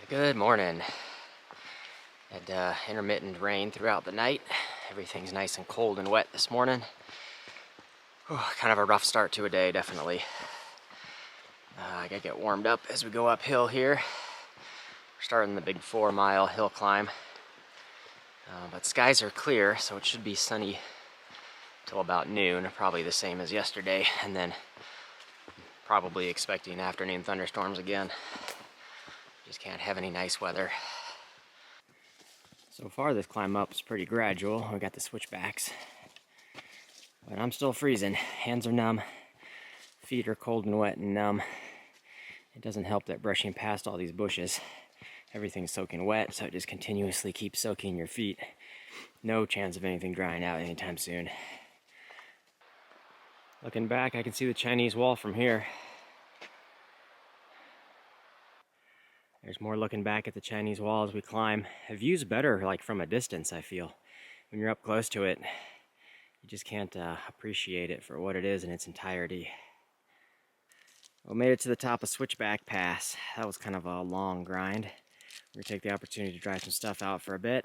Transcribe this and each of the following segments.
Good morning. Had intermittent rain throughout the night. Everything's nice and cold and wet this morning. Kind of a rough start to a day, definitely. I gotta get warmed up as we go uphill here. We're starting the big 4-mile hill climb. But skies are clear, so it should be sunny till about noon, probably the same as yesterday, and then probably expecting afternoon thunderstorms again. Just can't have any nice weather. So far this climb up is pretty gradual. We got the switchbacks, but I'm still freezing. Hands are numb, feet are cold and wet and numb. It doesn't help that brushing past all these bushes, everything's soaking wet, so it just continuously keeps soaking your feet. No chance of anything drying out anytime soon. Looking back, I can see the Chinese wall from here. There's more looking back at the Chinese wall as we climb. The view's better like from a distance, I feel. When you're up close to it, you just can't appreciate it for what it is in its entirety. We made it to the top of Switchback Pass. That was kind of a long grind. We're gonna take the opportunity to dry some stuff out for a bit.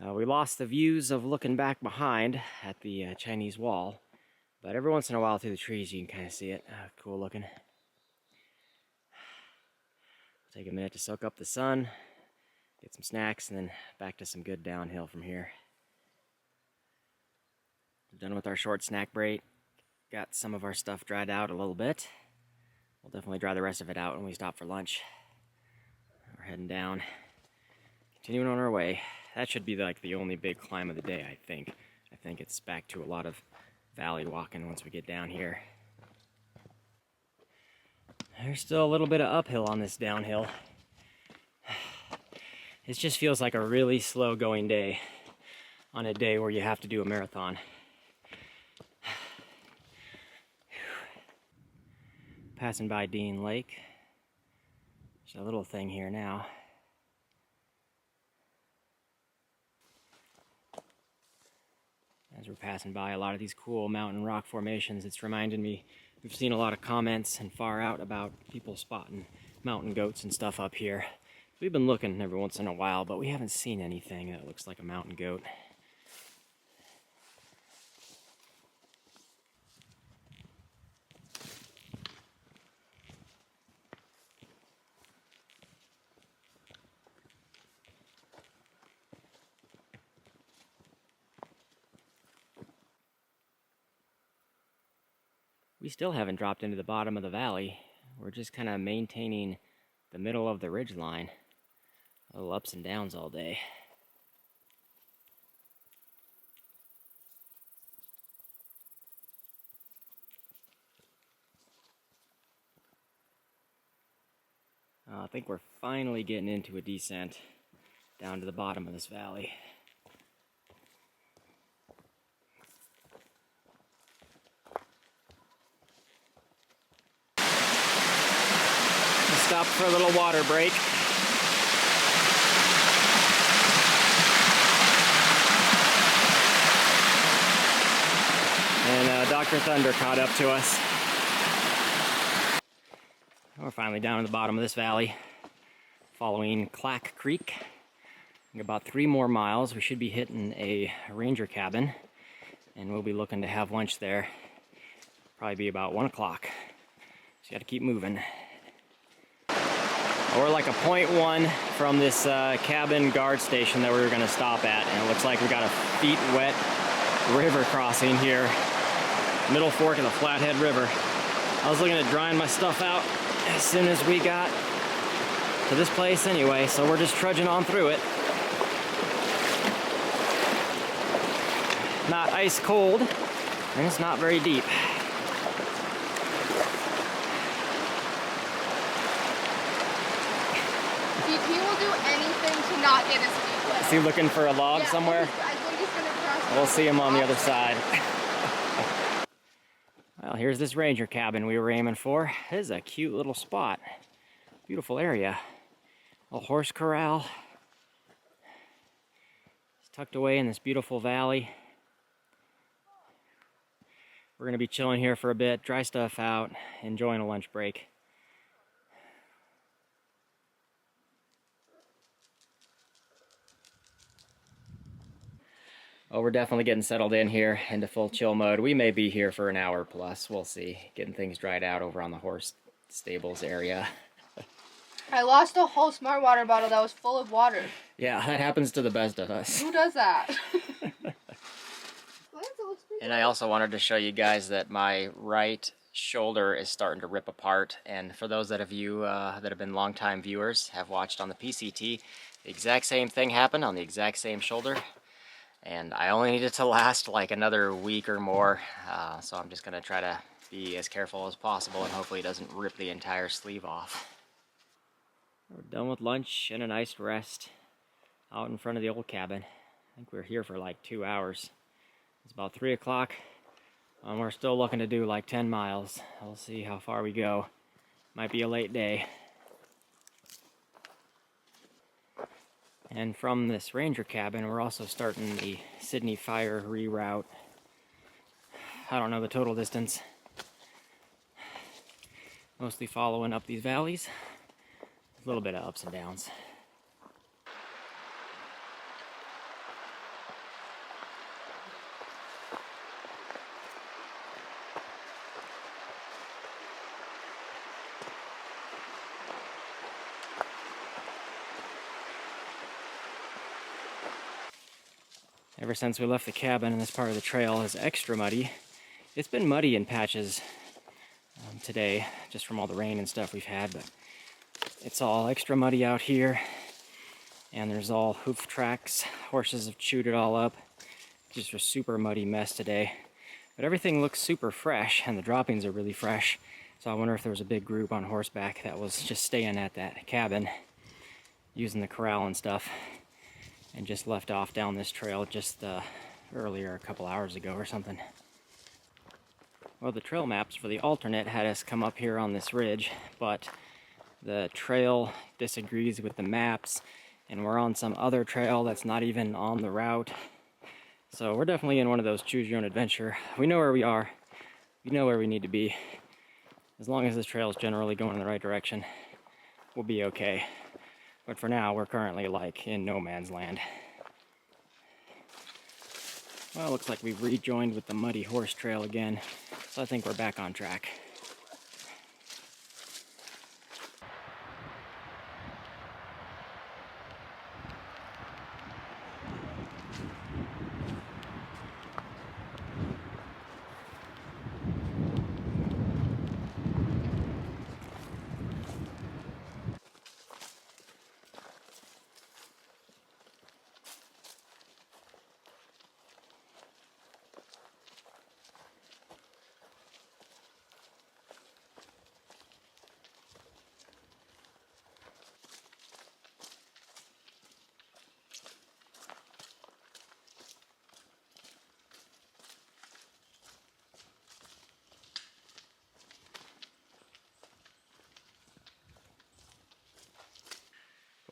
We lost the views of looking back behind at the Chinese wall, but every once in a while through the trees you can kind of see it. Cool looking. Take a minute to soak up the sun, get some snacks, and then back to some good downhill from here. We're done with our short snack break. Got some of our stuff dried out a little bit. We'll definitely dry the rest of it out when we stop for lunch. We're heading down, continuing on our way. That should be like the only big climb of the day, I think. I think it's back to a lot of valley walking once we get down here. There's still a little bit of uphill on this downhill. It just feels like a really slow going day on a day where you have to do a marathon. Passing by Dean Lake. There's a little thing here now. As we're passing by a lot of these cool mountain rock formations, it's reminded me, we've seen a lot of comments and far out about people spotting mountain goats and stuff up here. We've been looking every once in a while, but we haven't seen anything that looks like a mountain goat. We still haven't dropped into the bottom of the valley. We're just kind of maintaining the middle of the ridge line. Little ups and downs all day. I think we're finally getting into a descent down to the bottom of this valley. Stopped for a little water break. And Dr. Thunder caught up to us. We're finally down at the bottom of this valley, following Clack Creek. In about 3 more miles, we should be hitting a ranger cabin, and we'll be looking to have lunch there. Probably be about 1 o'clock. So you got to keep moving. We're like a 0.1 from this cabin guard station that we were going to stop at, and it looks like we got a feet wet river crossing here, middle fork of the Flathead River. I was looking at drying my stuff out as soon as we got to this place anyway, so we're just trudging on through it. Not ice cold, and it's not very deep. He will do anything to not get his feet wet. Is he looking for a log somewhere? I think he's gonna cross. We'll see him on the other side. Well, here's this ranger cabin we were aiming for. This is a cute little spot. Beautiful area. A horse corral. It's tucked away in this beautiful valley. We're gonna be chilling here for a bit, dry stuff out, enjoying a lunch break. Well, we're definitely getting settled in here into full chill mode. We may be here for an hour plus. We'll see. Getting things dried out over on the horse stables area. I lost a whole Smart Water bottle that was full of water. Yeah, that happens to the best of us. Who does that? And I also wanted to show you guys that my right shoulder is starting to rip apart. And for those that have been longtime viewers, have watched on the PCT, the exact same thing happened on the exact same shoulder. And I only need it to last like another week or more. So I'm just going to try to be as careful as possible and hopefully it doesn't rip the entire sleeve off. We're done with lunch and a nice rest out in front of the old cabin. I think we were here for like 2 hours. It's about 3 o'clock, and we're still looking to do like 10 miles. We'll see how far we go. Might be a late day. And from this ranger cabin, we're also starting the Sidney fire reroute. I don't know the total distance. Mostly following up these valleys. A little bit of ups and downs. Ever since we left the cabin and this part of the trail is extra muddy. It's been muddy in patches today, just from all the rain and stuff we've had, but it's all extra muddy out here. And there's all hoof tracks. Horses have chewed it all up. Just a super muddy mess today. But everything looks super fresh, and the droppings are really fresh. So I wonder if there was a big group on horseback that was just staying at that cabin, using the corral and stuff, and just left off down this trail just earlier, a couple hours ago or something. Well, the trail maps for the alternate had us come up here on this ridge, but the trail disagrees with the maps, and we're on some other trail that's not even on the route. So we're definitely in one of those choose your own adventure. We know where we are. We know where we need to be. As long as this trail is generally going in the right direction, we'll be okay. But for now, we're currently like in no man's land. Well, looks like we've rejoined with the muddy horse trail again, so I think we're back on track.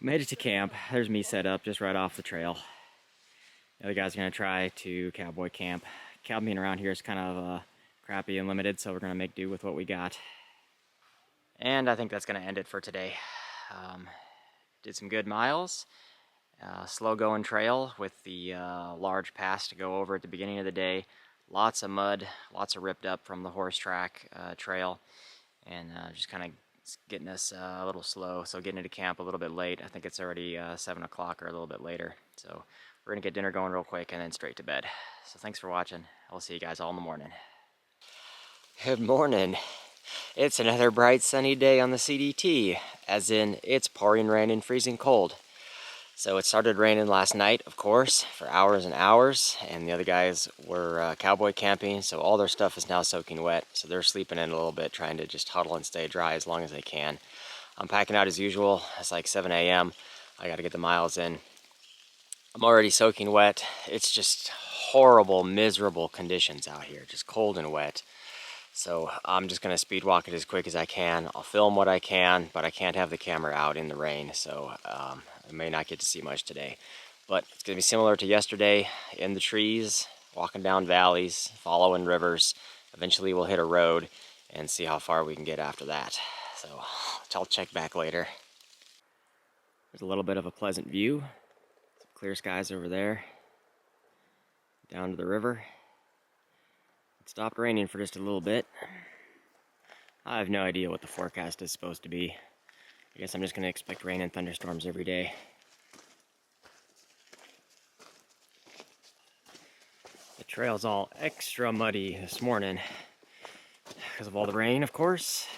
Made it to camp. There's me set up just right off the trail. The other guy's gonna try to cowboy camp. Camping around here is kind of crappy and limited, so we're gonna make do with what we got. And I think that's gonna end it for today. Did some good miles. Slow going trail with the large pass to go over at the beginning of the day. Lots of mud, lots of ripped up from the horse track trail, and just kind of getting us a little slow, so getting into camp a little bit late. I think it's already 7 o'clock or a little bit later. So we're going to get dinner going real quick and then straight to bed. So thanks for watching. I'll see you guys all in the morning. Good morning. It's another bright sunny day on the CDT, as in it's pouring rain and freezing cold. So it started raining last night, of course, for hours and hours, and the other guys were cowboy camping, so all their stuff is now soaking wet, so they're sleeping in a little bit, trying to just huddle and stay dry as long as they can. I'm packing out as usual. It's like 7 a.m. I got to get the miles in. I'm already soaking wet. It's just horrible, miserable conditions out here, just cold and wet. So I'm just going to speed walk it as quick as I can. I'll film what I can, but I can't have the camera out in the rain, so I may not get to see much today. But it's going to be similar to yesterday, in the trees, walking down valleys, following rivers. Eventually we'll hit a road and see how far we can get after that. So I'll check back later. There's a little bit of a pleasant view. Some clear skies over there. down to the river. It stopped raining for just a little bit. I have no idea what the forecast is supposed to be. I guess I'm just going to expect rain and thunderstorms every day. The trail's all extra muddy this morning because of all the rain, of course.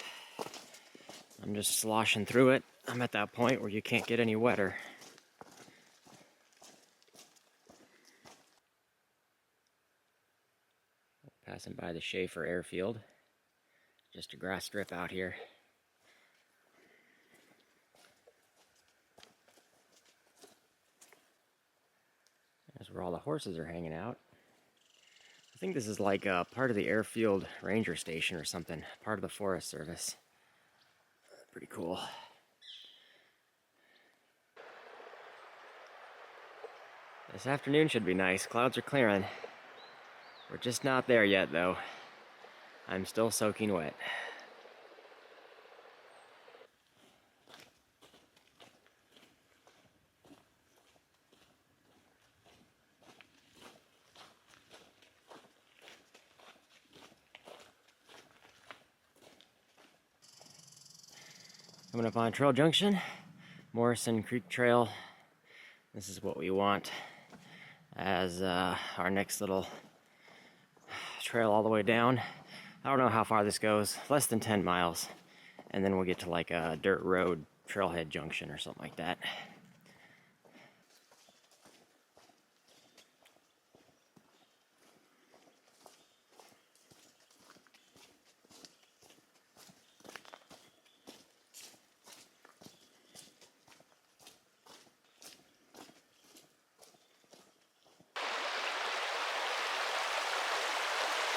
I'm just sloshing through it. I'm at that point where you can't get any wetter. Passing by the Schaefer airfield. Just a grass strip out here. There's where all the horses are hanging out. I think this is like a part of the airfield ranger station or something. Part of the Forest Service. Pretty cool. This afternoon should be nice. Clouds are clearing. We're just not there yet, though. I'm still soaking wet. Coming up on Trail Junction, Morrison Creek Trail. This is what we want as our next little trail all the way down. I don't know how far this goes, less than 10 miles. And then we'll get to like a dirt road trailhead junction or something like that.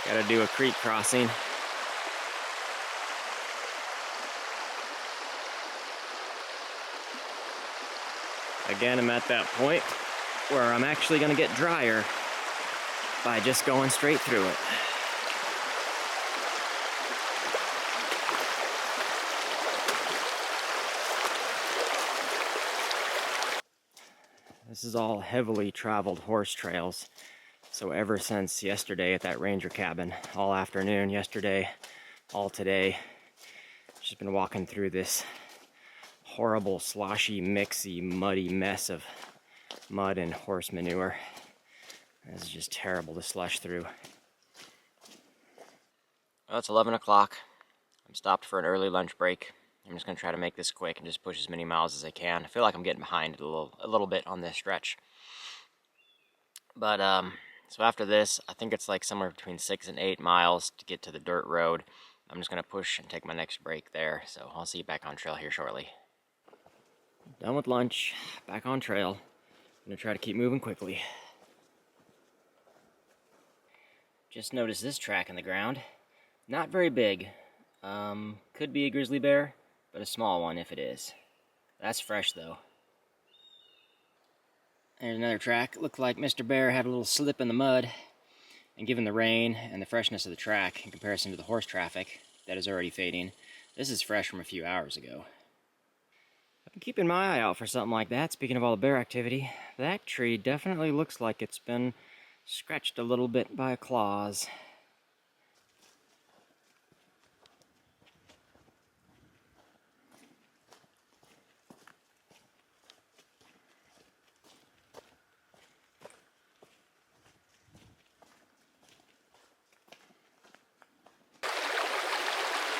Gotta do a creek crossing. Again, I'm at that point where I'm actually gonna get drier by just going straight through it. This is all heavily traveled horse trails. So ever since yesterday at that ranger cabin, all afternoon yesterday, all today, just been walking through this horrible, sloshy, mixy, muddy mess of mud and horse manure. This is just terrible to slush through. Well, it's 11 o'clock. I'm stopped for an early lunch break. I'm just going to try to make this quick and just push as many miles as I can. I feel like I'm getting behind a little bit on this stretch. But, so after this, I think it's like somewhere between 6 and 8 miles to get to the dirt road. I'm just going to push and take my next break there. So I'll see you back on trail here shortly. Done with lunch, back on trail. I'm going to try to keep moving quickly. Just noticed this track in the ground. Not very big. Could be a grizzly bear, but a small one if it is. That's fresh though. There's another track. Looked like Mr. Bear had a little slip in the mud. And given the rain and the freshness of the track in comparison to the horse traffic that is already fading, this is fresh from a few hours ago. I've been keeping my eye out for something like that. Speaking of all the bear activity, that tree definitely looks like it's been scratched a little bit by claws.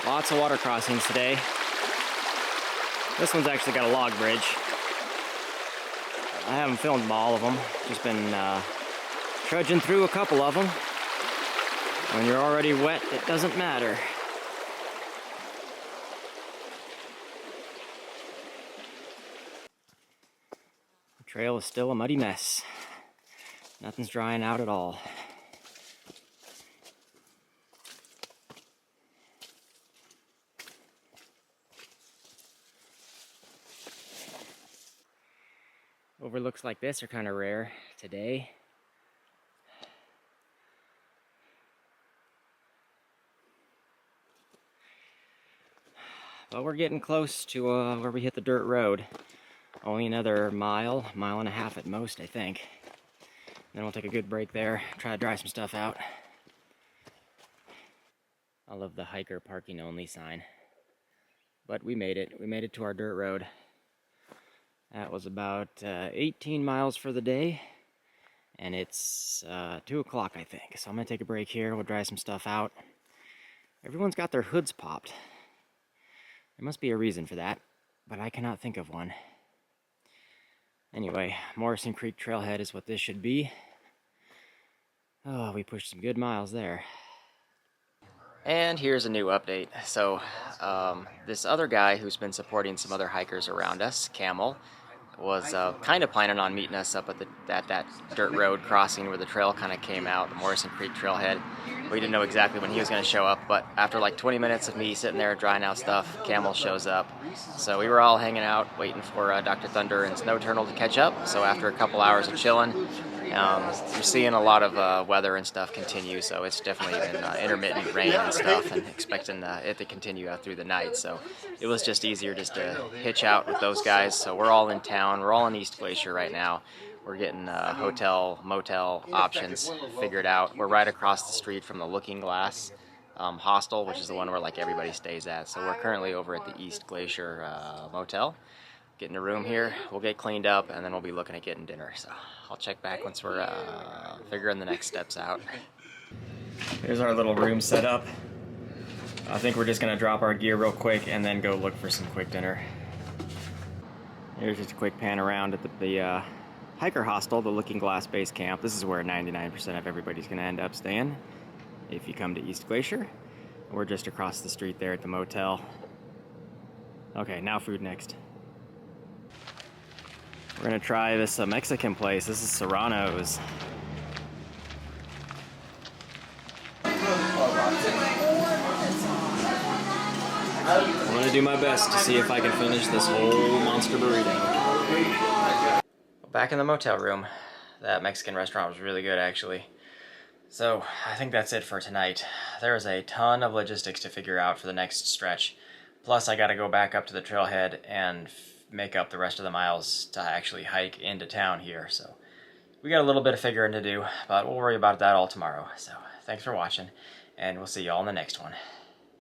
Lots of water crossings today. This one's actually got a log bridge. I haven't filmed all of them, just been trudging through a couple of them. When you're already wet, it doesn't matter. The trail is still a muddy mess. Nothing's drying out at all. Overlooks like this are kind of rare today. But we're getting close to where we hit the dirt road. Only another mile and a half at most, I think. And Then we'll take a good break there, try to dry some stuff out. I love the hiker parking only sign. But we made it. We made it to our dirt road. That was about 18 miles for the day. And it's 2 o'clock, I think. So I'm going to take a break here. We'll dry some stuff out. Everyone's got their hoods popped. There must be a reason for that, but I cannot think of one. Anyway, Morrison Creek Trailhead is what this should be. Oh, we pushed some good miles there. And here's a new update. So, this other guy who's been supporting some other hikers around us, Camel, was kind of planning on meeting us up at that dirt road crossing where the trail kind of came out, the Morrison Creek Trailhead. We didn't know exactly when he was going to show up, but after like 20 minutes of me sitting there drying out stuff, Camel shows up. So we were all hanging out, waiting for Dr. Thunder and Snow Turtle to catch up. So after a couple hours of chilling, we're seeing a lot of weather and stuff continue, so it's definitely been intermittent rain and stuff, and expecting it to continue through the night. So it was just easier just to hitch out with those guys. So we're all in town. We're all in East Glacier right now. We're getting hotel, motel options figured out. We're right across the street from the Looking Glass hostel, which is the one where like everybody stays at. So we're currently over at the East Glacier motel. Getting a room here, we'll get cleaned up, and then we'll be looking at getting dinner. So I'll check back once we're figuring the next steps out. Here's our little room set up. I think we're just gonna drop our gear real quick and then go look for some quick dinner. Here's just a quick pan around at the hiker hostel, the Looking Glass base camp. This is where 99% of everybody's gonna end up staying if you come to East Glacier. We're just across the street there at the motel. Okay, now food next. We're gonna try this Mexican place. This is Serrano's. I'm gonna do my best to see if I can finish this whole monster burrito. Back in the motel room. That Mexican restaurant was really good, actually. So, I think that's it for tonight. There is a ton of logistics to figure out for the next stretch. Plus, I gotta go back up to the trailhead and make up the rest of the miles to actually hike into town here. So we got a little bit of figuring to do, but we'll worry about that all tomorrow. So thanks for watching, and we'll see you all in the next one.